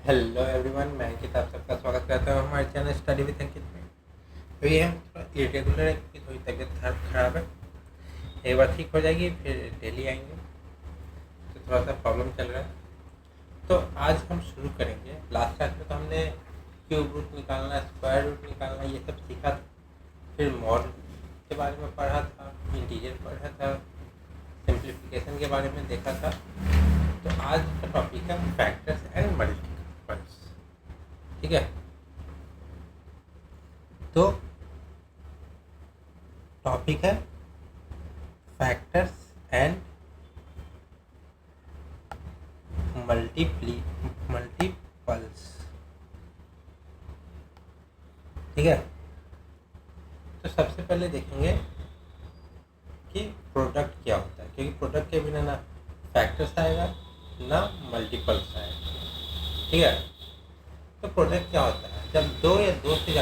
Hello everyone, मैं अंकित आप सबका स्वागत करता हूँ हमारे चैनल स्टडी विद अंकित में। तो ये हम थोड़ा इरेगुलर है क्योंकि थोड़ी तबीयत खराब है। एक बार ठीक हो जाएगी फिर डेली आएंगे, तो थोड़ा सा प्रॉब्लम चल रहा है। तो आज हम शुरू करेंगे। लास्ट क्लास में तो हमने क्यूब रूट निकालना, स्क्वायर रूट निकालना, ये सब सीखा था। फिर मॉड के बारे में पढ़ा था, इंटीजर पढ़ा था, सिंप्लीफिकेशन के बारे में देखा था। तो आज का टॉपिक है फैक्टर्स एंड मल्टीपल्स। ठीक है, तो टॉपिक है फैक्टर्स एंड मल्टीपल्स। ठीक है, तो सबसे पहले देखेंगे कि प्रोडक्ट क्या होता है, क्योंकि प्रोडक्ट के बिना ना फैक्टर्स आएगा ना मल्टीपल्स आएगा। ठीक है, तो प्रोडक्ट क्या होता है? जब दो या दो से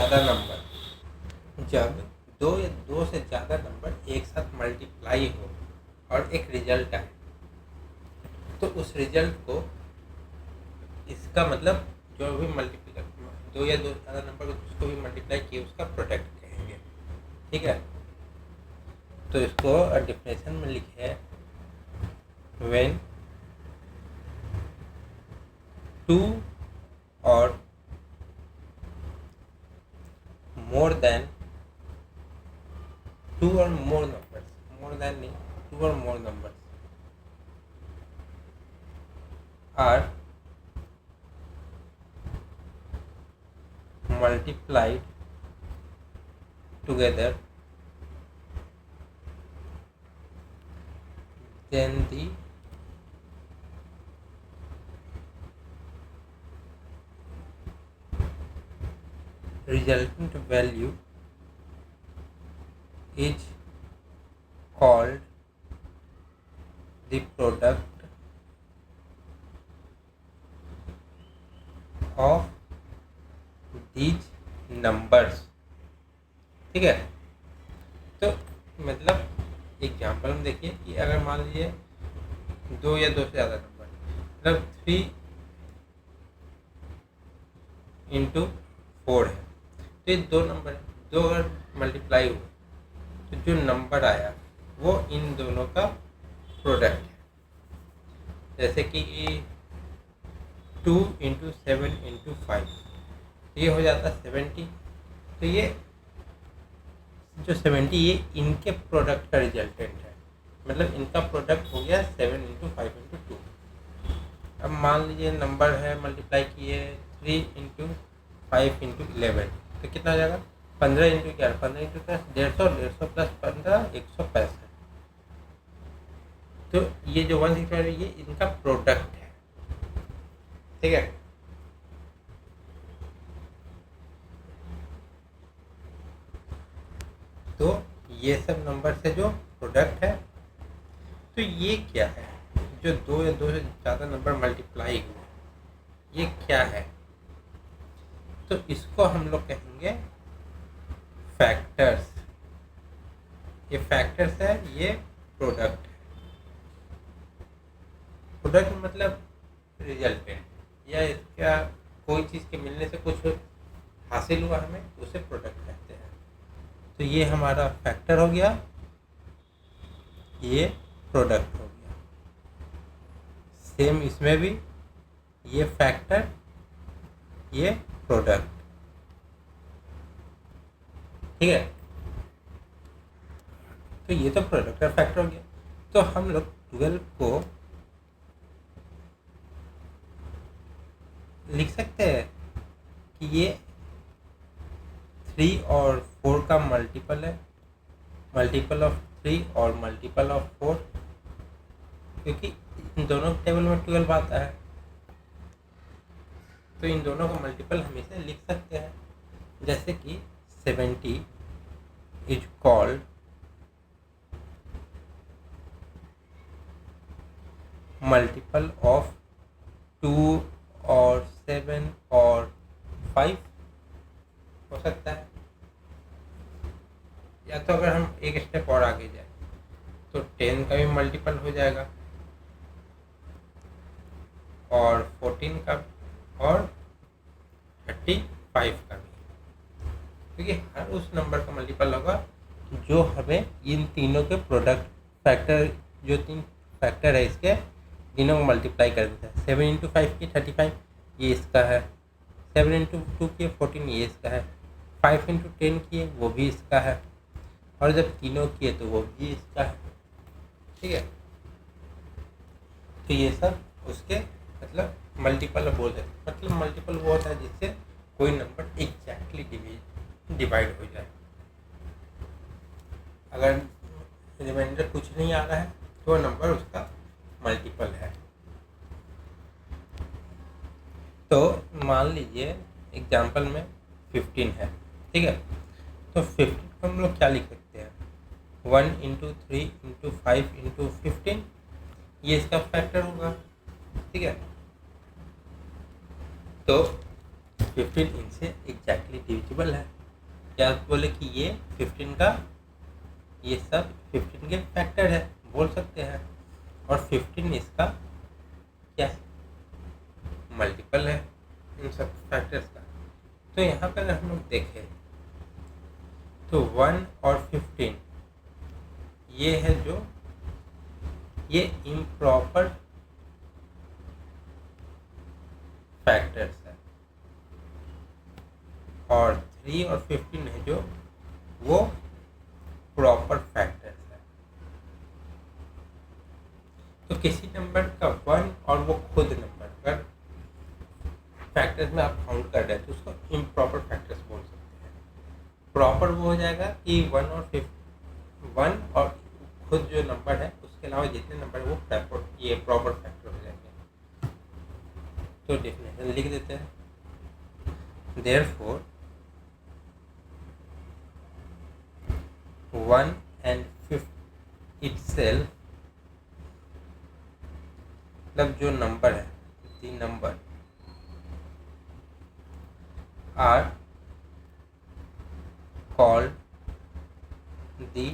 ज़्यादा नंबर एक साथ मल्टीप्लाई हो और एक रिजल्ट आए, तो उस रिजल्ट को, इसका मतलब जो भी मल्टीप्लाई, दो या दो से ज़्यादा नंबर उसको भी मल्टीप्लाई किए, उसका प्रोडक्ट कहेंगे। ठीक है, तो इसको डेफिनेशन में लिखे है, व्हेन टू और more than two or more numbers, more than नहीं, two or more numbers are multiplied together, then the resultant value is called the product of these numbers। ठीक है, तो मतलब एग्जाम्पल में देखिए कि अगर मान लीजिए दो या दो से ज़्यादा नंबर, मतलब 3 इंटू 4 है, तो ये दो नंबर है, दो अगर मल्टीप्लाई हुए तो जो नंबर आया वो इन दोनों का प्रोडक्ट है। जैसे कि 2 इंटू 7 इंटू 5, ये हो जाता 70। तो ये जो 70 ये इनके प्रोडक्ट का रिजल्टेंट है, मतलब इनका प्रोडक्ट हो गया 7 इंटू 5 इंटू 2। अब मान लीजिए नंबर है, मल्टीप्लाई किए 3 इंटू 5 इंटू 11, तो कितना हो जाएगा? 15 इंटू 11, 15 इंटू 150, 150 प्लस 15, 165। तो ये जो 165 है ये इनका प्रोडक्ट है। ठीक है, तो ये सब नंबर से जो प्रोडक्ट है, तो ये क्या है? जो दो या दो से ज़्यादा नंबर मल्टीप्लाई हुए, ये क्या है? तो इसको हम लोग कहेंगे फैक्टर्स। ये फैक्टर्स है, ये प्रोडक्ट है। प्रोडक्ट मतलब रिजल्टेंट, या इसका कोई चीज़ के मिलने से कुछ हासिल हुआ हमें, उसे प्रोडक्ट कहते हैं। तो ये हमारा फैक्टर हो गया, ये प्रोडक्ट हो गया। सेम इसमें भी ये फैक्टर, ये प्रोडक्ट। ठीक है, तो ये तो प्रोडक्ट और फैक्टर हो गया। तो हम लोग 12 को लिख सकते हैं कि ये 3 और 4 का मल्टीपल है, मल्टीपल ऑफ 3 और मल्टीपल ऑफ 4, क्योंकि इन दोनों टेबल में 12 आता है, तो इन दोनों का मल्टीपल हम इसे लिख सकते हैं। जैसे कि 70 इज कॉल्ड मल्टीपल ऑफ 2 और 7 और 5 हो सकता है। या तो अगर हम एक स्टेप और आगे जाए तो 10 का भी मल्टीपल हो जाएगा और 14 का और 35 का भी, क्योंकि हर उस नंबर का मल्टीपल होगा जो हमें इन तीनों के प्रोडक्ट फैक्टर, जो तीन फैक्टर है इसके, तीनों को मल्टीप्लाई कर देता है। 7 इंटू 5 की 35, ये इसका है। 7 इंटू 2 की 14, ये इसका है। 5 इंटू 10 की वो भी इसका है, और जब तीनों किए तो वो भी इसका है। ठीक है, तो ये सब उसके मतलब मल्टीपल बोल सकते। मतलब मल्टीपल वो होता है जिससे कोई नंबर एग्जैक्टली डिवाइड हो जाए। अगर रिमाइंडर कुछ नहीं आ रहा है तो नंबर उसका मल्टीपल है। तो मान लीजिए एग्जाम्पल में 15 है, ठीक है, तो 15 को हम लोग क्या लिख सकते हैं, 1 इंटू 3 इंटू 5 इंटू 15, ये इसका फैक्टर होगा। ठीक है, तो 15 इनसे एग्जैक्टली डिविजिबल है। क्या बोले कि ये 15 का, ये सब 15 के फैक्टर है बोल सकते हैं, और 15 इसका क्या है, मल्टीपल है इन सब फैक्टर्स का। तो यहाँ पर अगर हम लोग देखें तो 1 और 15 ये है जो ये इम्प्रॉपर फैक्टर्स है, और 3 और 15 है जो वो प्रॉपर फैक्टर्स है। तो किसी नंबर का 1 और वो खुद नंबर अगर फैक्टर्स में आप काउंट कर रहे हैं तो उसको इम्प्रॉपर फैक्टर्स बोल सकते हैं। प्रॉपर वो हो जाएगा कि 1 और खुद जो नंबर है उसके अलावा जितने नंबर है वो ये प्रॉपर फैक्टर हो जाएंगे। तो डेफिनेशन लिख देते हैं, therefore 1 and 5 itself, मतलब जो नंबर है, the number are called the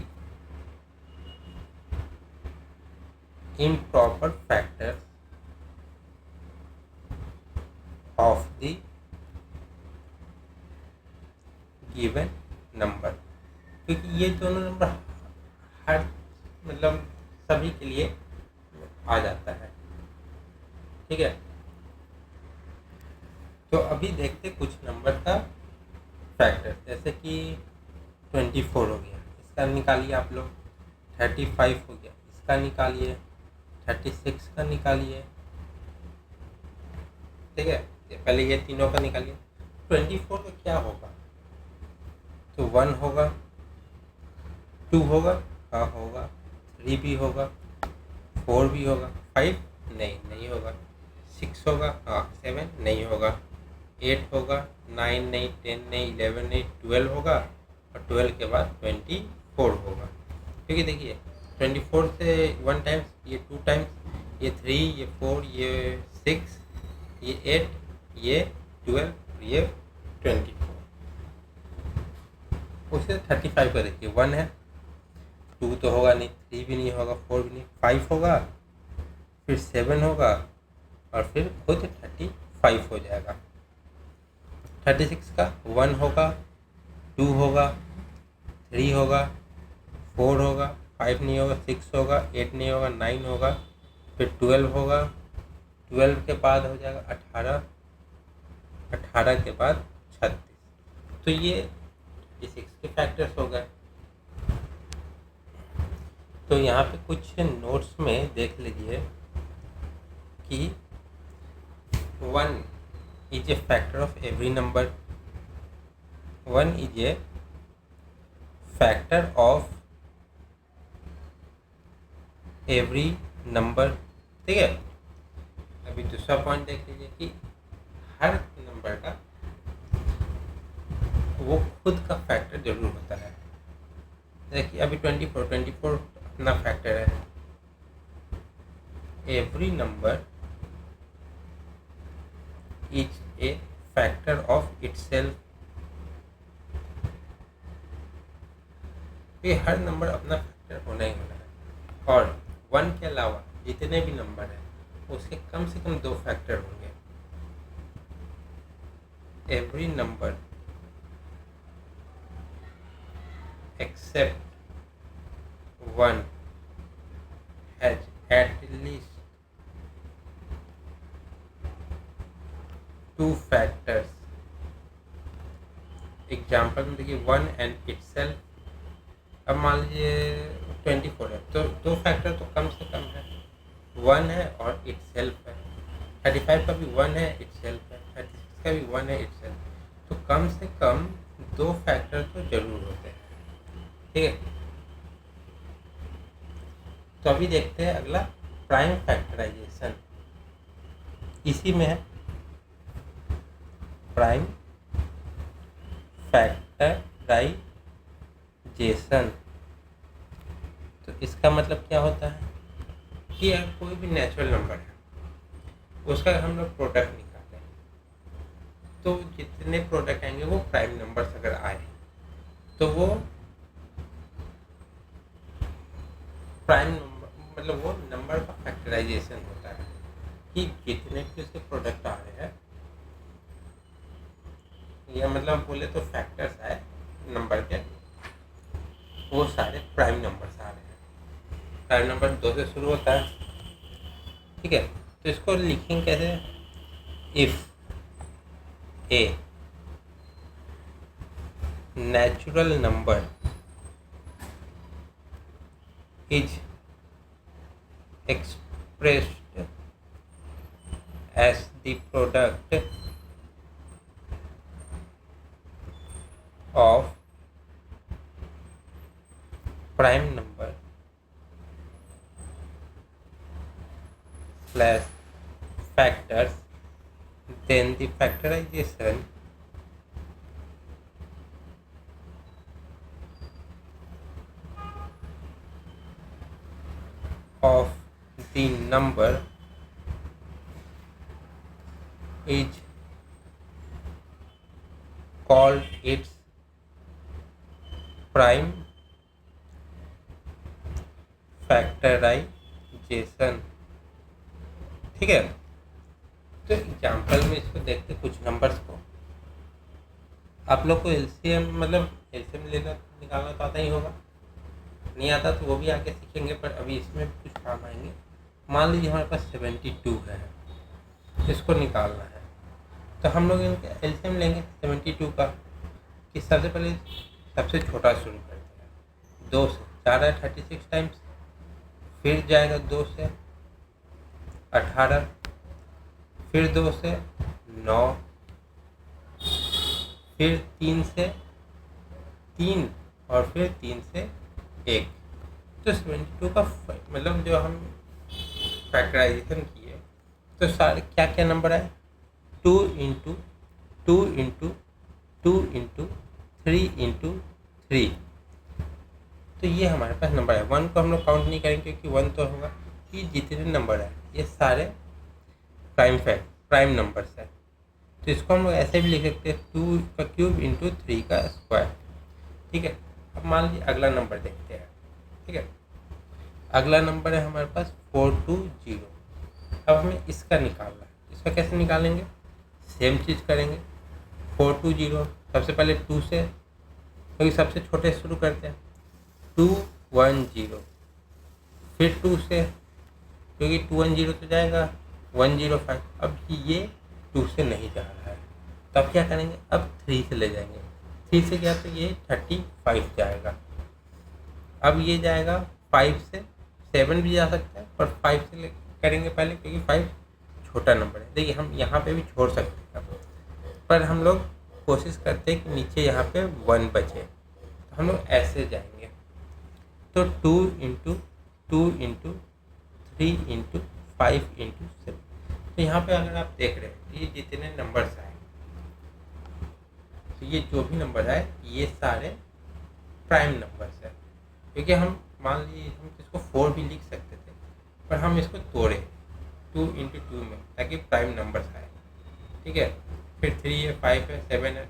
improper factors of the given number, क्योंकि ये दोनों नंबर हर मतलब सभी के लिए आ जाता है। ठीक है, तो अभी देखते कुछ नंबर का फैक्टर, जैसे कि 24 हो गया, इसका निकालिए आप लोग। 35 हो गया, इसका निकालिए। 36 का निकालिए। ठीक है, पहले ये तीनों का निकालिए। 24 का क्या होगा, तो 1 होगा, 2 होगा, हाँ होगा, 3 भी होगा, 4 भी होगा, 5 नहीं होगा, 6 होगा, हाँ 7 नहीं होगा, 8 होगा, 9 नहीं, 10 नहीं, 11 नहीं, 12 होगा, और 12 के बाद 24 होगा। क्योंकि देखिए 24 से 1 टाइम्स, ये 2 टाइम्स, ये 3, ये 4, ये 6, ये 8, ये 12, ये 24। उससे 35 का देखिए 1 है, 2 तो होगा नहीं, 3 भी नहीं होगा, 4 भी नहीं, 5 होगा, फिर 7 होगा, और फिर खुद 35 हो जाएगा। 36 का 1 होगा, 2 होगा, 3 होगा, 4 होगा, 5 नहीं होगा, 6 होगा, 8 नहीं होगा, 9 होगा, फिर 12 होगा, 12 के बाद हो जाएगा 18, 18 के बाद 36। तो ये 36 के फैक्टर्स हो गए। तो यहाँ पे कुछ नोट्स में देख लीजिए कि 1 is a factor of every number, 1 is a factor of every number। ठीक है, अभी दूसरा पॉइंट देख लीजिए कि हर नंबर का वो खुद का फैक्टर जरूर होता है। देखिए अभी 24 अपना फैक्टर है। Every number is a factor of itself. ये हर नंबर अपना फैक्टर होना ही होना है, और 1 के अलावा जितने भी नंबर हैं उसके कम से कम 2 फैक्टर होंगे। every number except one has at least two factors. Example में देखिए 1 एंड itself. अब मान लीजिए 24 है तो दो फैक्टर तो कम से कम है, 1 है और itself है. 35 का भी 1 है, itself है. 36 का भी 1 है, itself. तो कम से कम दो फैक्टर तो जरूर होते हैं. ठीक है, तो अभी देखते हैं अगला प्राइम फैक्टराइजेशन. इसी में है प्राइम फैक्टराइजेशन. तो इसका मतलब क्या होता है कि अगर कोई भी नेचुरल नंबर है उसका हम लोग प्रोडक्ट निकालें तो जितने प्रोडक्ट आएंगे वो प्राइम नंबर्स अगर आए तो वो प्राइम नंबर मतलब वो नंबर का फैक्टराइजेशन होता है कि जितने भी उसके प्रोडक्ट आ रहे हैं, या मतलब बोले तो फैक्टर्स आए नंबर के, वो सारे प्राइम नंबर्स आ रहे हैं. प्राइम नंबर 2 से शुरू होता है. ठीक है, तो इसको लिखेंगे कैसे? If a natural number is expressed as the product of prime number slash factors, then the factorization of the number is called its prime factorization. ठीक है, तो एग्जाम्पल में इसको देखते कुछ नंबर्स को. आप लोग को एलसीएम मतलब एलसीएम लेना निकालना तो आता ही होगा, नहीं आता तो वो भी आगे सीखेंगे, पर अभी इसमें कुछ काम आएंगे. मान लीजिए हमारे पास 72 है, इसको निकालना है तो हम लोग इनका एलसीएम लेंगे 72 का. कि सबसे पहले सबसे छोटा शुरू करते हैं 2 से. 4 है 36 टाइम्स, फिर जाएगा 2 से 18, फिर 2 से 9, फिर 3 से 3 और फिर 3 से 1. तो 72 का मतलब जो हम फैक्टराइजेशन किए तो सारे क्या क्या नंबर आए? 2 इंटू 2 इंटू 2 इंटू 3 इंटू 3. तो ये हमारे पास नंबर है. 1 को हम लोग काउंट नहीं करेंगे क्योंकि 1 तो होगा. कि जितने नंबर है ये सारे प्राइम नंबर्स है. तो इसको हम लोग ऐसे भी लिख सकते हैं 2 का क्यूब इंटू 3 का स्क्वायर. ठीक है, अब मान लीजिए अगला नंबर देखते हैं. ठीक है, अगला नंबर है हमारे पास 420. अब हमें इसका निकालना है. इसका कैसे निकालेंगे? सेम चीज़ करेंगे. 420 सबसे पहले 2 से, क्योंकि सबसे छोटे शुरू करते हैं. 210 फिर 2 से, क्योंकि 210 तो जाएगा 105. अब ये 2 से नहीं जा रहा है तो अब क्या करेंगे? अब 3 से ले जाएंगे. 3 से गया तो ये 35 जाएगा. अब ये जाएगा 5 से. 7 भी जा सकता है पर 5 से करेंगे पहले क्योंकि 5 छोटा नंबर है. देखिए हम यहाँ पे भी छोड़ सकते हैं पर हम लोग कोशिश करते हैं कि नीचे यहाँ पे 1 बचे. तो हम लोग ऐसे जाएंगे. तो 2 इंटू 2 इंटू 3 इंटू 5 इंटू 7. तो यहाँ पे अगर आप देख रहे हैं ये जितने नंबर्स आए, तो ये जो भी नंबर आए ये सारे प्राइम नंबर्स है. क्योंकि हम मान लीजिए हम इसको 4 भी लिख सकते थे पर हम इसको तोड़े 2 इंटू 2 में ताकि प्राइम नंबर्स आए. ठीक है, फिर 3 है 5 है 7 है.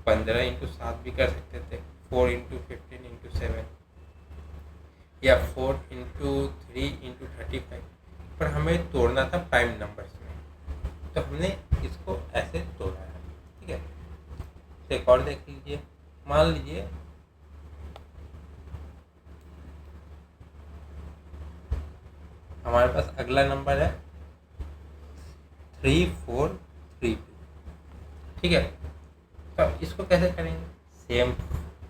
15 इंटू 7 भी कर सकते थे. 4 इंटू 15 इंटू 7 या 4 इंटू 3 इंटू 35. पर हमें तोड़ना था प्राइम नंबर्स में तो हमने इसको ऐसे तोड़ा है. ठीक है, एक और देख लीजिए, मान लीजिए हमारे पास अगला नंबर है 3432, ठीक है। तो इसको कैसे करेंगे, सेम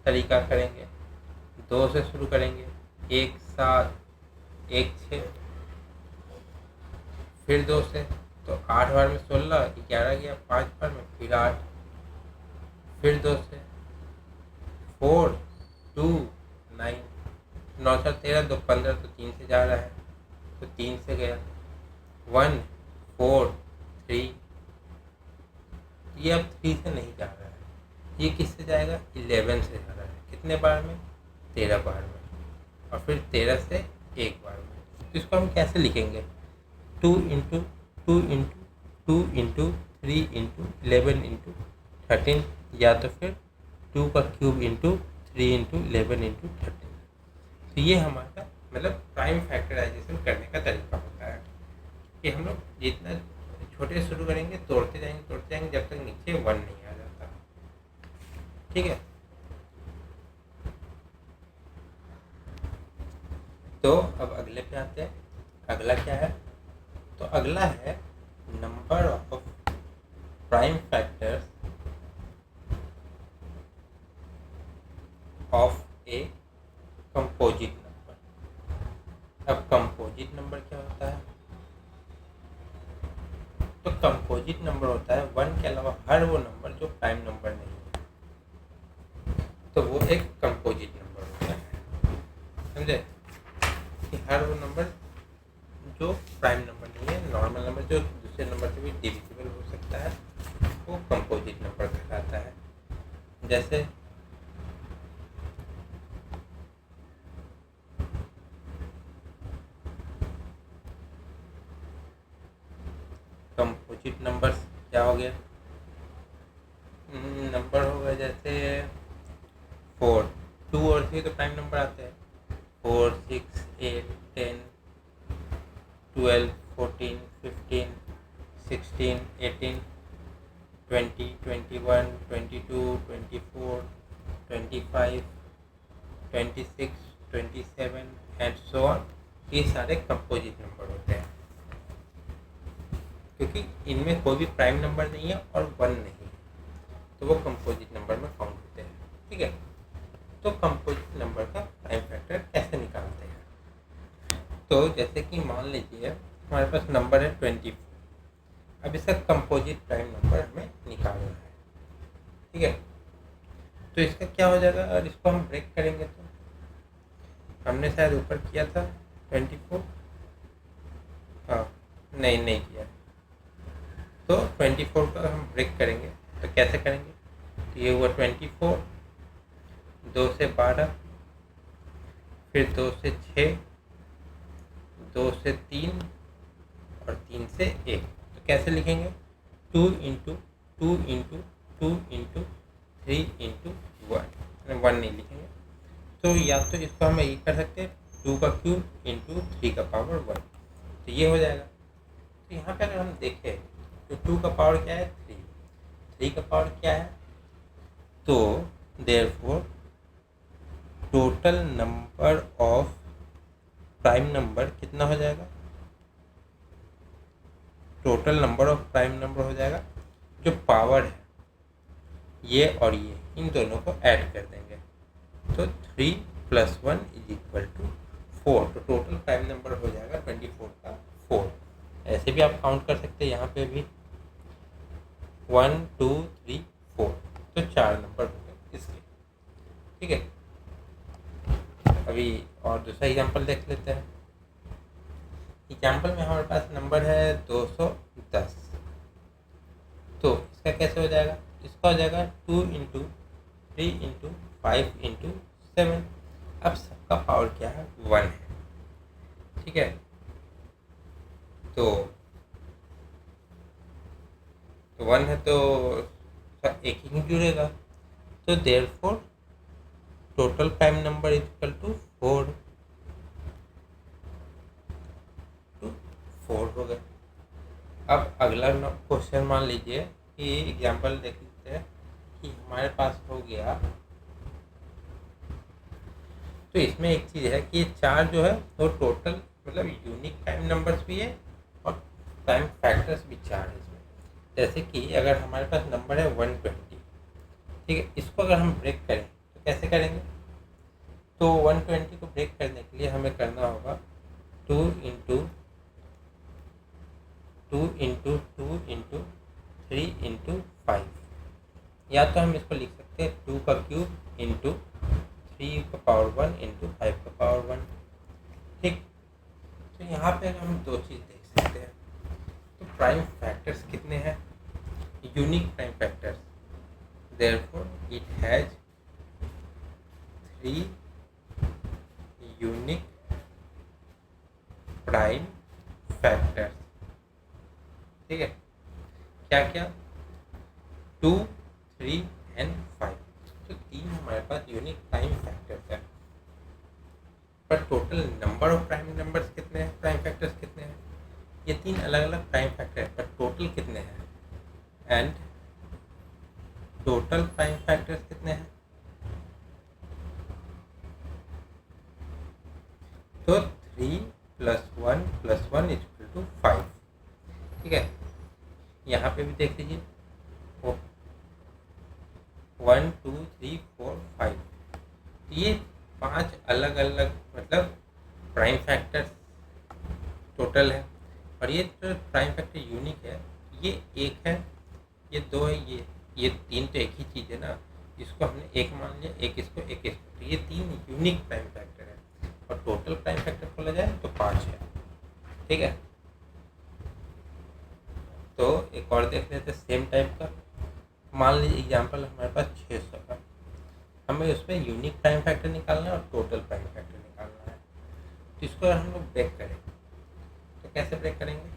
तरीका करेंगे, 2 से शुरू करेंगे, 1 7 1 6, फिर 2 से, तो 8 बार में 16, 11 गया, 5 बार में फिर 8, फिर 2 से 4 2 9, 9 4 13, 2 15, तो 3 से जा रहा है, तो 3 से गया, 1 4 3, ये अब 3 से नहीं जा रहा है, ये किससे जाएगा, 11 से जा रहा है, कितने बार में, 13 बार में, और फिर 13 से एक बार में। तो इसको हम कैसे लिखेंगे, 2 into 2 into 2 into 3 into 11 into 13, या तो फिर 2 का क्यूब इंटू 3 इंटू 11 इंटू 13। तो ये हमारा मतलब प्राइम फैक्टराइजेशन करने का तरीका होता है कि हम लोग जितना छोटे शुरू करेंगे, तोड़ते जाएंगे जब तक नीचे 1 नहीं आ जाता, ठीक है। तो अब अगले पे आते हैं, अगला क्या है, तो अगला है number of prime factors of a composite number. अब कंपोजिट नंबर क्या होता है, तो कंपोजिट नंबर होता है 1 के अलावा हर वो नंबर जो प्राइम नंबर नहीं है, तो वो एक कंपोजिट नंबर होता है, समझे, कि हर वो नंबर जो प्राइम नंबर नहीं है, नॉर्मल नंबर जो दूसरे नंबर से भी डिविजिबल हो सकता है, वो कंपोजिट नंबर कहलाता है। जैसे कंपोजिट नंबर क्या हो गया, नंबर होगा जैसे 4 2 और 3 तो प्राइम नंबर आते हैं, 4 6 8 10 12 14 15 16 18 20 21 22 24 25 26 27 एंड सो ऑन, ये सारे कंपोजिट नंबर होते हैं, क्योंकि इनमें कोई भी प्राइम नंबर नहीं है और 1 नहीं है, तो वो कंपोजिट नंबर में काउंट होते हैं, ठीक है। तो कंपोजिट नंबर का प्राइम फैक्टर कैसे निकालते हैं, तो जैसे कि मान लीजिए हमारे पास नंबर है 24, अब इसका कंपोजिट प्राइम नंबर हमें निकालना है, ठीक है। तो इसका क्या हो जाएगा, और इसको हम ब्रेक करेंगे तो हमने शायद ऊपर किया था 24, हाँ नहीं किया, तो 24 का हम ब्रेक करेंगे, तो कैसे करेंगे, तो ये हुआ 24, 2 से 12, फिर 2 से 6, 2 से 3 और 3 से 1, तो कैसे लिखेंगे, 2 इंटू 2 इंटू 2 इंटू 3 इंटू 1 नहीं लिखेंगे, तो या तो इसको हम ये कर सकते हैं 2 का क्यूब इंटू 3 का पावर 1, तो ये हो जाएगा। तो यहाँ पे अगर हम देखें तो 2 का पावर क्या है, 3 का पावर क्या है, तो therefore total number of prime number कितना हो जाएगा, total number of prime number हो जाएगा, जो पावर है ये और ये इन दोनों को ऐड कर देंगे, तो 3 + 1 = 4, तो टोटल प्राइम नंबर हो जाएगा 24 का 4। ऐसे भी आप काउंट कर सकते हैं, यहाँ पे भी 1 2 3 4, तो 4 नंबर हो गए इसके, ठीक है। अभी और दूसरा एग्जांपल देख लेते हैं। एग्जांपल में हमारे पास नंबर है 210, तो इसका कैसे हो जाएगा, इसका हो जाएगा 2 इंटू 3 इंटू 5 इंटू 7, अब सबका पावर क्या है, 1 है, ठीक है। तो 1 है तो एक ही जुड़ेगा, तो therefore total prime number equal to 4 हो गया। अब अगला क्वेश्चन मान लीजिए कि एग्जांपल देख लेते हैं कि हमारे पास हो गया, तो इसमें एक चीज़ है कि ये 4 जो है वो टोटल मतलब यूनिक प्राइम नंबर्स भी है और प्राइम फैक्टर्स भी 4 है इसमें। जैसे कि अगर हमारे पास नंबर है 120, ठीक है, इसको अगर हम ब्रेक करें तो कैसे करेंगे? तो 120 को ब्रेक करने के लिए हमें करना होगा 2 इंटू 2 इंटू 2 इंटू 3 इंटू 5, या तो हम इसको लिख सकते हैं 2 का क्यूब इंटू 3 का पावर 1 इंटू 5 का पावर 1। ठीक, तो यहाँ पे हम दो चीज़ देख सकते हैं। तो प्राइम फैक्टर्स कितने हैं? Unique prime factors, therefore it has 3 unique prime factors. ठीक है, क्या क्या? 2, 3 एंड 5। तो 3 हमारे पास यूनिक प्राइम फैक्टर्स है। पर total number of prime numbers कितने हैं, प्राइम फैक्टर्स कितने हैं? ये 3 अलग अलग प्राइम फैक्टर है, पर टोटल कितने हैं? एंड टोटल प्राइम फैक्टर्स कितने हैं? तो 3 + 1 + 1 = 5। ठीक है, यहाँ पे भी देख लीजिए, 1 2 3 4 5, ये 5 अलग अलग मतलब प्राइम फैक्टर्स टोटल है। और ये जो प्राइम फैक्टर यूनिक है, ये 1 है, ये 2 है, ये 3 तो एक ही चीज़ है ना, इसको हमने 1 मान लिया, एक इसको, एक इसको, तो ये 3 यूनिक प्राइम फैक्टर है। और टोटल प्राइम फैक्टर खोला जाए तो 5 है। ठीक है, तो एक और देख लेते हैं सेम टाइप का। मान लीजिए एग्जाम्पल हमारे पास 600 का, हमें उसमें यूनिक प्राइम फैक्टर निकालना है और टोटल प्राइम फैक्टर निकालना है। तो इसको अगर हम लोग ब्रेक करें तो कैसे ब्रेक करेंगे?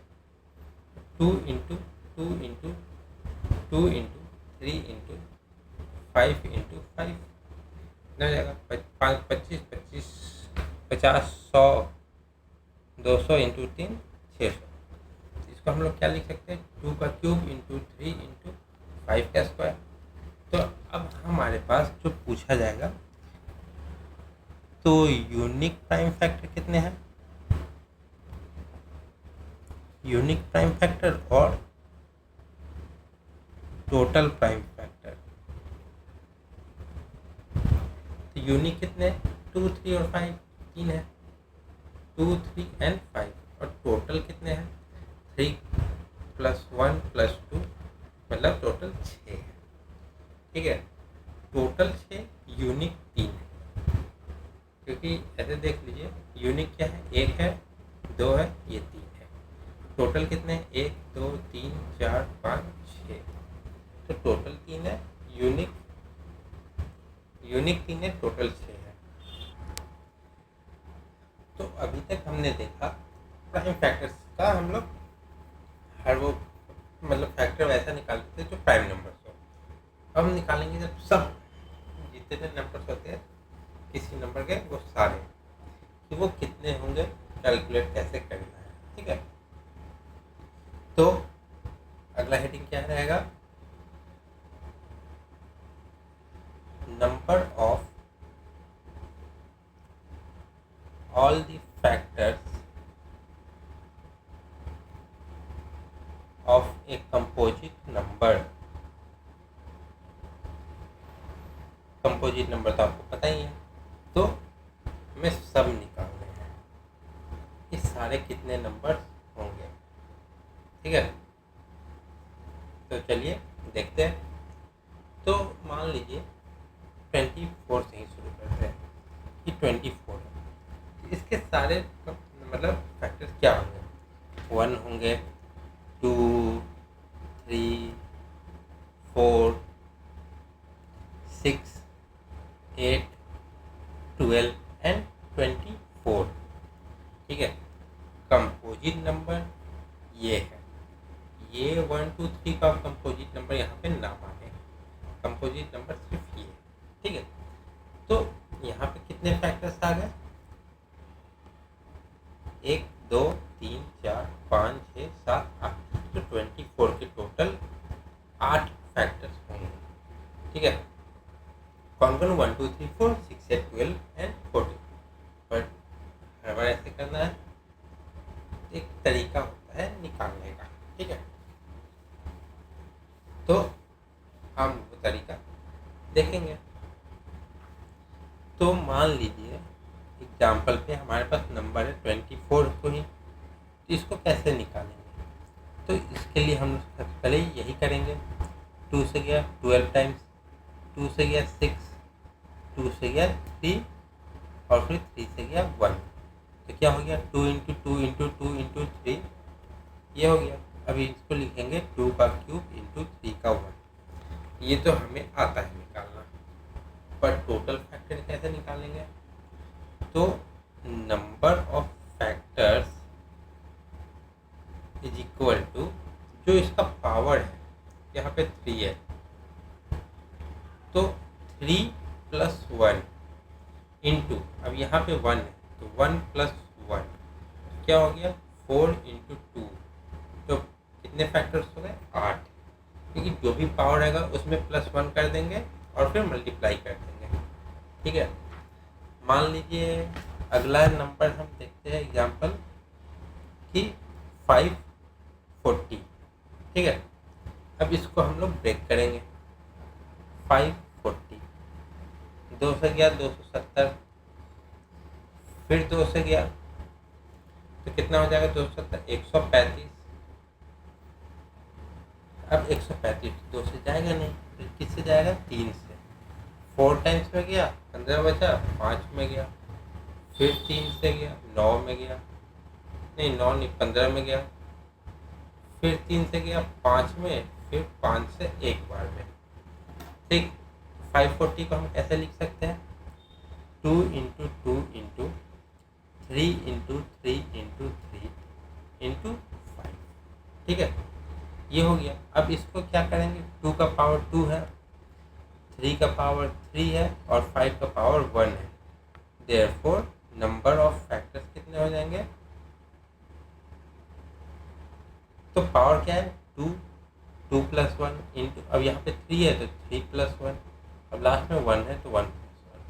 2 into 2 into 2 into 3 into 5 into 5 कितना हो जाएगा? 25 25 50 100 200 इंटू 3 600। इसको हम लोग क्या लिख सकते हैं? 2 का क्यूब इंटू 3 इंटू 5 का स्क्वायर। तो अब हमारे पास जो पूछा जाएगा, तो यूनिक प्राइम फैक्टर कितने हैं? यूनिक प्राइम फैक्टर और टोटल प्राइम फैक्टर। तो यूनिक कितने? 2 3 और 5, 3 है, 2 3 एंड 5। और टोटल कितने हैं? 3 + 1 + 2 मतलब टोटल 6 है। ठीक है, टोटल 6, यूनिक 3 है। क्योंकि ऐसे देख लीजिए, यूनिक क्या है? 1 है, 2 है, ये 3 है। टोटल कितने हैं? 1 2 3 4 5 6। तो टोटल 3 है, यूनिक 3 है, टोटल 6 है। तो अभी तक हमने देखा प्राइम फैक्टर्स का, हम लोग हर वो मतलब फैक्टर वैसा निकालते थे जो प्राइम नंबर्स हो। अब हम निकालेंगे जब सब जितने नंबर्स होते हैं किसी नंबर के, वो सारे, कि वो कितने होंगे, कैलकुलेट कैसे करना है। ठीक है, तो अगला हेडिंग क्या रहेगा? Number of all the factors of a composite number. Composite number तो आपको पता ही है, तो हमें सब निकालने हैं, ये सारे कितने नंबर होंगे। ठीक है, तो चलिए देखते हैं। तो मान लीजिए 24 से ही शुरू करते हैं कि 24 है। इसके सारे मतलब फैक्टर्स क्या होंगे? 1 होंगे, 2 3 4 6 8 12 एंड 24। ठीक है, कंपोजिट नंबर ये है, ये 1 2 3 का कंपोजिट नंबर यहाँ पे ना माने, कंपोजिट नंबर सिर्फ ये। ठीक है, तो यहाँ पे कितने फैक्टर्स आ गए? 1 2 3 4 5 6 7 8। तो 24 के टोटल 8 फैक्टर्स होंगे। ठीक है। कौन कौन 1 2 3 4 6 8 12 एंड 14, बट हर बार ऐसे करना है, एक तरीका होता है निकालने का। ठीक है, तो हम वो तरीका देखेंगे। तो मान लीजिए एग्जाम्पल पे हमारे पास नंबर है 24 को ही, तो इसको कैसे निकालेंगे? तो इसके लिए हम सबसे पहले यही करेंगे। 2 से गया 12 टाइम्स, 2 से गया 6, 2 से गया 3 और फिर 3 से गया 1, तो क्या हो गया 2 इंटू 2 इंटू 2 इंटू 3, ये हो गया। अभी इसको लिखेंगे 2 का क्यूब इंटू 3 का 1। ये तो हमें आता है निकालना, पर टोटल फैक्टर कैसे निकालेंगे? तो number of factors is equal to जो इसका पावर है, यहाँ पे 3 है, तो 3 प्लस 1 इंटू, अब यहाँ पे 1 है तो 1 प्लस 1 क्या हो गया 4 इंटू 2, तो कितने फैक्टर्स हो गए 8, क्योंकि जो भी पावर रहेगा उसमें प्लस 1 कर देंगे और फिर मल्टीप्लाई कर देंगे। ठीक है, मान लीजिए अगला नंबर हम देखते हैं एग्जाम्पल कि 540। ठीक है, अब इसको हम लोग ब्रेक करेंगे। 540, 2 से गया 270, फिर 2 से गया तो कितना हो जाएगा 270 135। अब 135 2 से जाएगा नहीं, फिर किससे जाएगा 3 से। 4 टाइम्स में गया 15 बचा, 5 में गया, फिर 3 से गया 9 में गया, नहीं 9 नहीं 15 में गया, फिर 3 से गया 5 में, फिर 5 से एक बार में। ठीक, 540 को हम कैसे लिख सकते हैं 2 into 2 into 3 into 3 into 3 into 5। ठीक है, ये हो गया। अब इसको क्या करेंगे, 2 का पावर 2 है, 3 का पावर 3 है और 5 का पावर 1 है। देयरफॉर नंबर ऑफ फैक्टर्स कितने हो जाएंगे, तो पावर क्या है 2, 2 प्लस 1 इंटू, अब यहाँ पे 3 है तो 3 प्लस 1, अब लास्ट में 1 है तो 1 प्लस 1,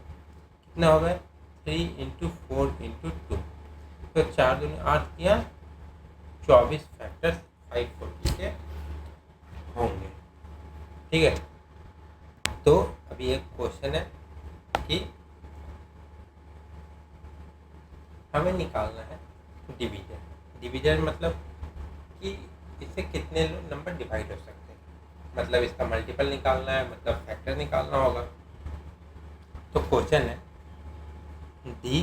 कितना हो गया 3 इंटू 4 इंटू 2, तो 4 दूनी 8 किया 24 फैक्टर्स 540 के होंगे। ठीक है, तो अभी एक क्वेश्चन है कि हमें निकालना है डिवीजन। डिवीजन मतलब कि इससे कितने नंबर डिवाइड हो सकते हैं, मतलब इसका मल्टीपल निकालना है, मतलब फैक्टर निकालना होगा। तो क्वेश्चन है दी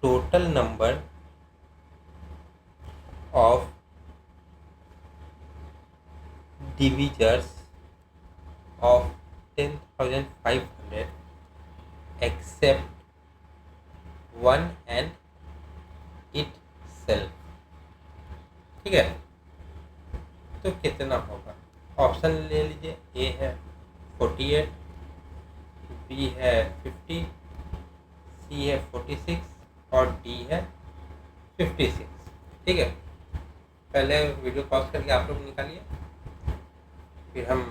total number of divisors of 10,500 except 1 and itself। ठीक है, तो कितना होगा, ऑप्शन ले लीजिए। ए है 48, बी है 50, सी है 46 और डी है 56। ठीक है, पहले वीडियो पॉज करके आप लोग निकालिए, फिर हम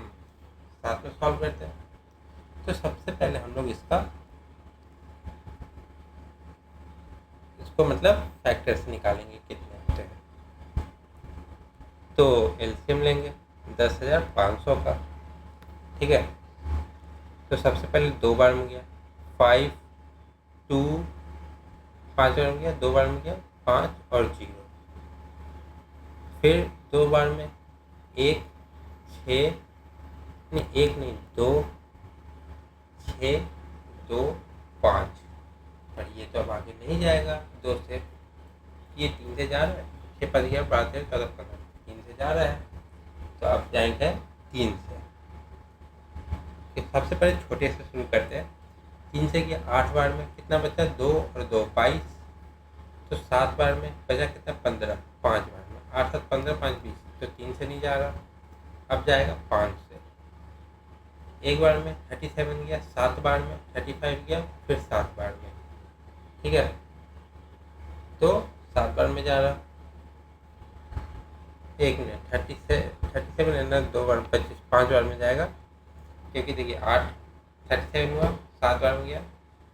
साथ में सॉल्व करते हैं। तो सबसे पहले हम लोग इसको मतलब फैक्टर्स निकालेंगे कितने होते हैं। तो एलसीएम लेंगे 10,500 का। ठीक है, तो सबसे पहले 2 बार में गया 5 2, 5 बार में गया, 2 बार में गया 5 और 0, फिर 2 बार में 1 6 नहीं 1 नहीं 2 6 2 5, पर ये तो अब आगे नहीं जाएगा 2 से, ये 3 से जा रहा है, 6 पर गया 12 13 14 15, 3 से जा रहा है, तो अब जाएंगे 3 से। तो सबसे पहले छोटे से शुरू करते हैं। 3 से गया 8 बार में, कितना बचा 2 और 2 22, तो 7 बार में बचा कितना 15, 5 बार में 8 7 15 5 20, तो 3 से नहीं जा रहा, अब जाएगा 5 से। एक बार में 37 गया, 7 बार में 35 गया, फिर 7 बार में। ठीक है, तो 7 बार में जा रहा, एक मिनट, 37 है ना, 2 बार 25, 5 बार में जाएगा, क्योंकि देखिए 8 37 हुआ, 7 बार में गया,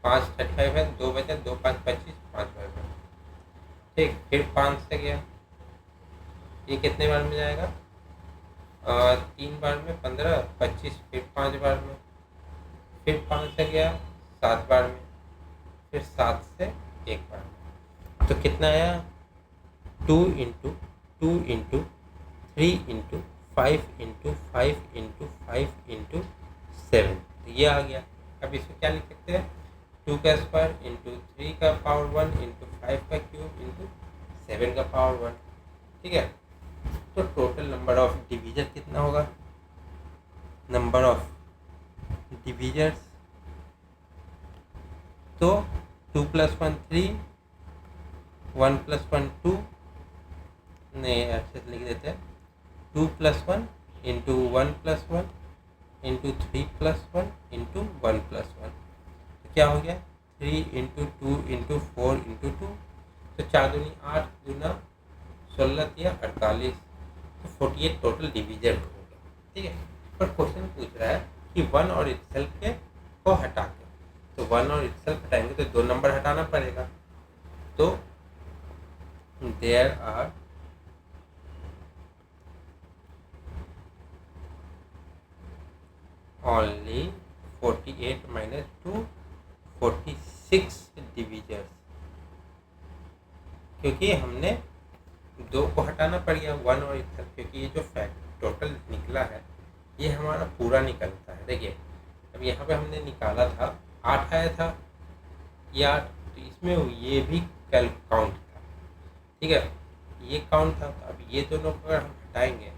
5 35 है, 2 बचा, 2 5 25, 5 बार में। ठीक, फिर 5 से गया, ये कितने बार में जाएगा? 3 बार में 15 25, फिर 5 बार में, फिर 5 से गया 7 बार में, फिर 7 से 1 बार में। तो कितना आया? 2 into 2 into 3 into 5 into 5 into 5 into 7, तो ये आ गया। अब इसको क्या लिख सकते हैं? 2 का स्क्वायर इंटू 3 का पावर 1 इंटू 5 का क्यूब इंटू 7 का पावर 1। ठीक है, तो टोटल नंबर ऑफ डिवीजर कितना होगा? नंबर ऑफ डिवीजर्स, तो 2 + 1 3, 1 + 1 2, नहीं अच्छे से लिख देते हैं, 2 + 1 इंटू 1 + 1 इंटू 3 + 1 इंटू 1 + 1, तो क्या हो गया? 3 इंटू 2 इंटू 4 इंटू 2, तो 4 दूनी 8, दूना 16, या 48, तो 48 टोटल डिवीजर हो गया। ठीक है, पर क्वेश्चन पूछ रहा है कि 1 और इटसेल्फ के को हटा के, तो 1 और इटसेल्फ हटाएंगे तो 2 नंबर हटाना पड़ेगा। तो देयर आर ओनली 48 माइनस 2 46 डिवीजर्स, क्योंकि हमने 2 को हटाना पड़ गया, 1 और इटसेल्फ, क्योंकि ये जो फैक्ट टोटल निकला है ये हमारा पूरा निकलता है। देखिए अब यहाँ पे हमने निकाला था 8 आया था, ये 8, तो इसमें ये भी काउंट था। ठीक है, ये काउंट था, तो अब ये दोनों को अगर हम हटाएंगे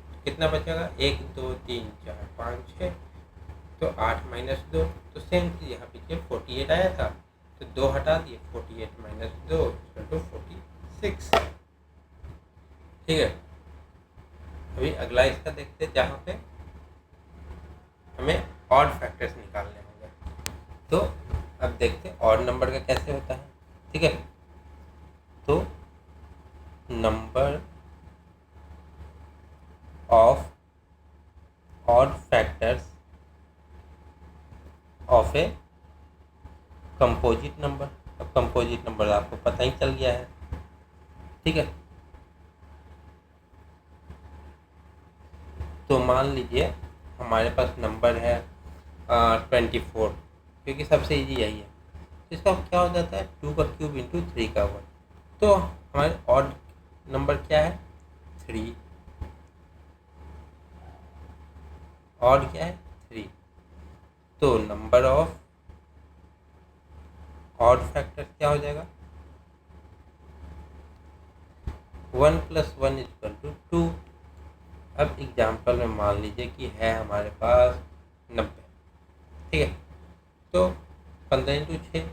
तो कितना बचेगा? 1 2 3 4 5 6, तो 8 माइनस 2, तो सेम चीज यहाँ पीछे 48 आया था, तो 2 हटा दिए, 48 माइनस 2 तो 46। ठीक है, अभी अगला इसका देखते हैं जहाँ पे हमें ऑड फैक्टर्स निकालने होंगे। तो अब देखते हैं ऑड नंबर का कैसे होता है। ठीक है, तो number of odd factors of a composite number. अब कंपोजिट नंबर आपको पता ही चल गया है। ठीक है, तो मान लीजिए हमारे पास नंबर है 24, क्योंकि सबसे इजी यही है। तो इसका क्या हो जाता है? 2 का क्यूब इंटू 3 का 1, तो हमारे ऑड नंबर क्या है? 3। ऑड क्या है? 3। तो नंबर ऑफ ऑड फैक्टर क्या हो जाएगा? 1 + 1 = 2। अब एग्जाम्पल में मान लीजिए कि है हमारे पास 90। ठीक है, तो 15 इंटू 6,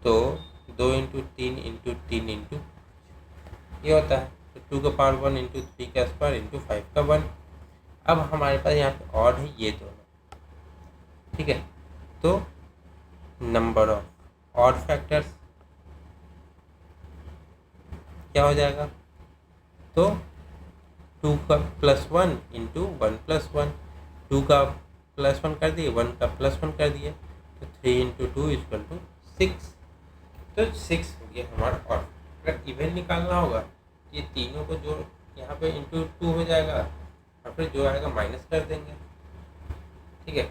तो 2 इंटू 3 इंटू 3 इंटू ये होता है, तो 2 का पावर 1 इंटू 3 का स्क्वायर इंटू 5 का 1। अब हमारे पास यहाँ पे ऑड है ये दोनों। ठीक है, तो नंबर ऑफ ऑड फैक्टर्स क्या हो जाएगा? तो 2 का +1 इंटू 1 + 1, 2 का +1 कर दिए, 1 का +1 कर दिए, तो 3 इंटू 2 = 6, तो 6 हो गया हमारा ऑड। अगर इवन निकालना होगा ये तीनों को जो यहाँ पे इंटू 2 हो जाएगा, और फिर जो आएगा माइनस कर देंगे। ठीक है,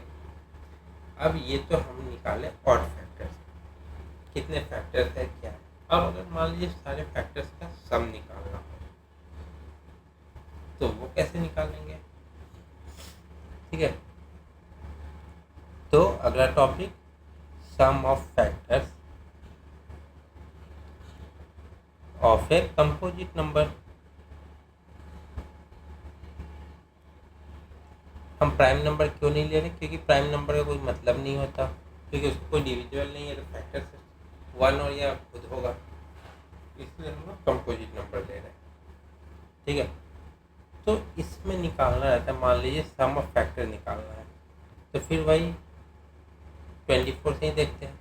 अब ये तो हम निकाले ऑड फैक्टर्स, कितने फैक्टर्स है क्या है। अब अगर मान लीजिए सारे फैक्टर्स का सम निकालना हो तो वो कैसे निकालेंगे? ठीक है, तो अगला topic sum of factors of a composite number. हम प्राइम नंबर क्यों नहीं ले रहे? क्योंकि प्राइम नंबर का कोई मतलब नहीं होता, क्योंकि उसको कोई डिविजिबल नहीं है, तो फैक्टर से 1 और या खुद होगा, इसलिए हम लोग कंपोजिट नंबर ले रहे हैं। ठीक है, तो इसमें निकालना रहता है, मान लीजिए सम ऑफ फैक्टर निकालना है, तो फिर वही 24 से ही देखते हैं।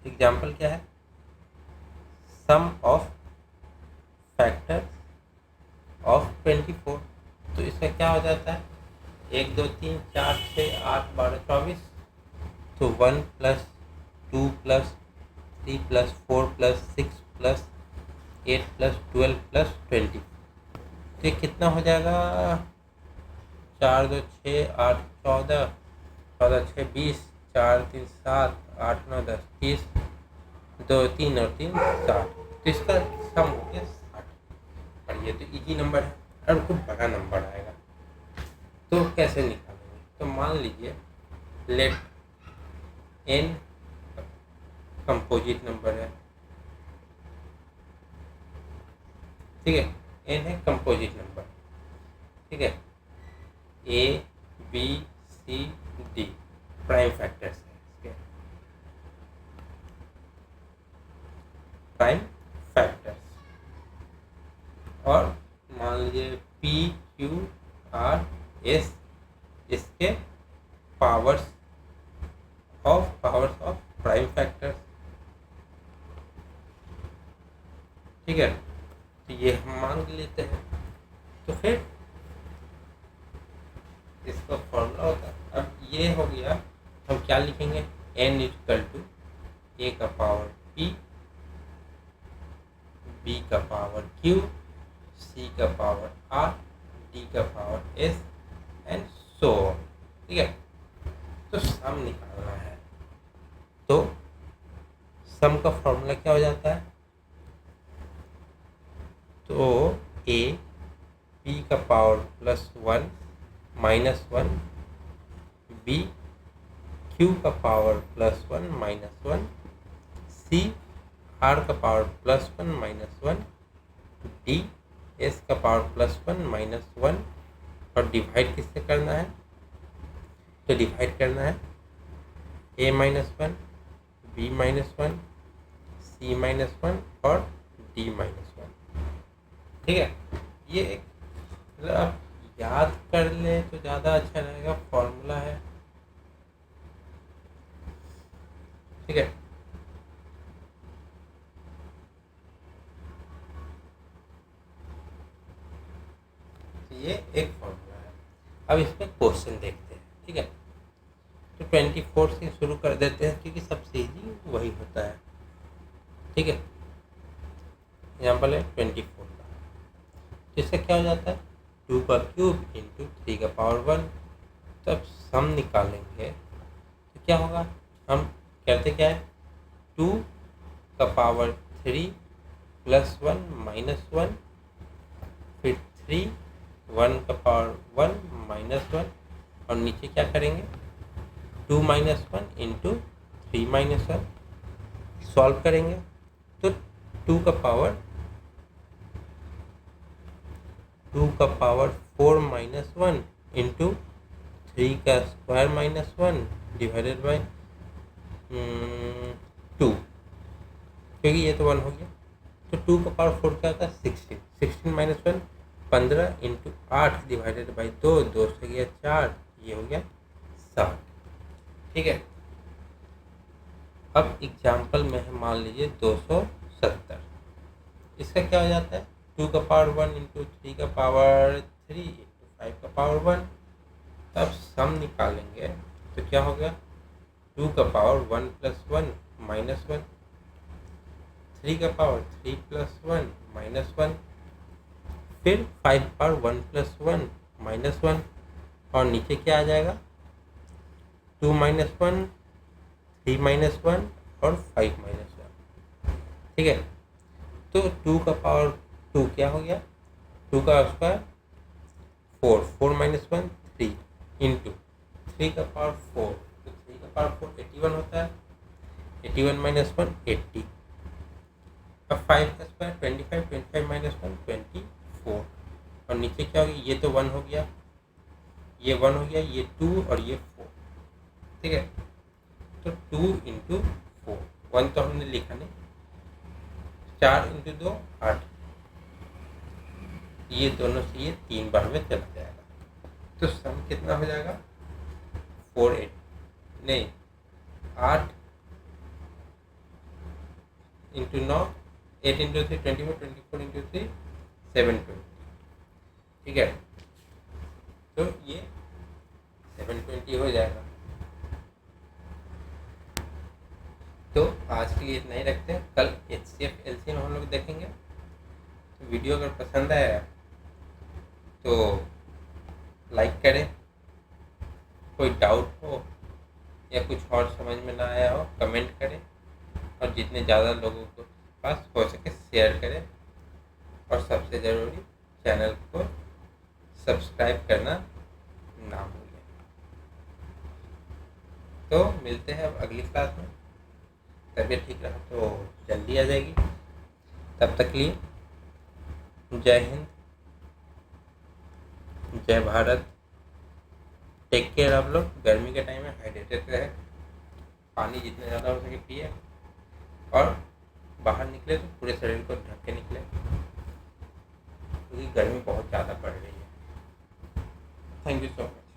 एग्जाम्पल क्या है? सम ऑफ फैक्टर्स ऑफ 24। तो इसका क्या हो जाता है, 1 2 3 4 6 8 12 24। तो 1 + 2 + 3 + 4 + 6 + 8 + 12 + 20। तो ये कितना हो जाएगा, 4 2 6 8 14, 14 6 20, 4 3 7 8 9 10 30, 2 3 और 3 60। तो इसका सम हो गया 60। और ये तो इजी नंबर है, और कुछ बड़ा नंबर आएगा तो कैसे निकालेंगे। तो मान लीजिए लेट n कंपोजिट नंबर है, ठीक है, n है कंपोजिट नंबर, ठीक है, a b c d prime factors है इसके, प्राइम फैक्टर्स। और मान लीजिए p q r s इसके पावर्स ऑफ प्राइम फैक्टर्स, ठीक है। तो ये हम मान लेते हैं। तो फिर इसका फॉर्मूला होता है, अब ये हो गया, हम क्या लिखेंगे, n = a का पावर p, b का पावर q, c का पावर r, d का power s and so on, ठीक है। तो सम निकालना है, तो सम का फॉर्मूला क्या हो जाता है, तो a p का पावर +1 -1, b q का पावर +1 -1, c r का पावर +1 -1, d s का पावर +1 -1। और डिवाइड किससे करना है, तो डिवाइड करना है a -1, b -1, c -1 और d -1, ठीक है। ये एक मतलब आप याद कर ले तो ज़्यादा अच्छा रहेगा, फॉर्मूला है, ठीक है। ये एक फॉर्मूला है। अब इसमें क्वेश्चन देखते हैं, ठीक है। तो 24 से शुरू कर देते हैं क्योंकि सबसे इजी वही होता है, ठीक है। एग्जाम्पल है 24 का, तो इससे क्या हो जाता है, 2 का क्यूब इंटू 3 का पावर 1। तब सम निकालेंगे तो क्या होगा, हम करते क्या है, 2 का पावर 3 +1 -1, फिर 3 1 का पावर 1 -1, और नीचे क्या करेंगे, 2 -1 इंटू 3 -1, सॉल्व करेंगे तो 2 का पावर 4 -1 इंटू 3 का स्क्वायर -1 डिवाइडेड बाय 2, क्योंकि ये तो 1 हो गया। तो 2 का पावर 4 क्या होता है, 16, 16 -1 15 इंटू 8 डिवाइडेड बाई 2, 2 से गया 4, ये हो गया 7, ठीक है। अब एग्जाम्पल में है मान लीजिए 270, इसका क्या हो जाता है, 2 का पावर 1 इंटू 3 का पावर 3 इंटू 5 का पावर 1। तब सम निकालेंगे तो क्या हो गया, 2 का पावर 1 + 1 -1, 3 का पावर 3 + 1 -1, फिर 5 का पावर 1 + 1 -1, और नीचे क्या आ जाएगा, 2 -1 3 -1 और 5 -1, ठीक है। तो 2 का पावर 2 क्या हो गया, 2 का स्क्वायर 4, 4 -1 3 इंटू 3 का पावर 4, तो 3 का पावर 4 81 होता है, 81 -1 80। अब 5 का स्क्वायर 25, 25 -1 24, और नीचे क्या हो गया, ये तो 1 हो गया, ये 1 हो गया, ये 2 और ये 4, ठीक है। तो 2 इंटू 4, 1 तो हमने लिखा नहीं, 4 इंटू 2 8, ये दोनों से ये 3 बार में चला जाएगा। तो सम कितना हो जाएगा, 8 इंटू 9, 8 इंटू 3 24, 24 इंटू 3 720, ठीक है, तो ये 720 हो जाएगा। तो आज के लिए इतना ही रखते हैं, कल HCF LCM हम लोग देखेंगे। तो वीडियो अगर पसंद आया तो लाइक करें, कोई डाउट हो या कुछ और समझ में ना आया हो कमेंट करें, और जितने ज़्यादा लोगों के पास हो सके शेयर करें, और सबसे ज़रूरी चैनल को सब्सक्राइब करना ना भूलें। तो मिलते हैं अब अगली क्लास में। तबीयत ठीक रहा तो जल्दी आ जाएगी। तब तक के लिए जय हिंद, जय भारत। टेक केयर आप लोग। गर्मी के टाइम में हाइड्रेटेड रहे, पानी जितने ज़्यादा हो सके पिए, और बाहर निकले तो पूरे शरीर को ढक के निकले, क्योंकि गर्मी बहुत ज़्यादा पड़ रही है। Thank you so much.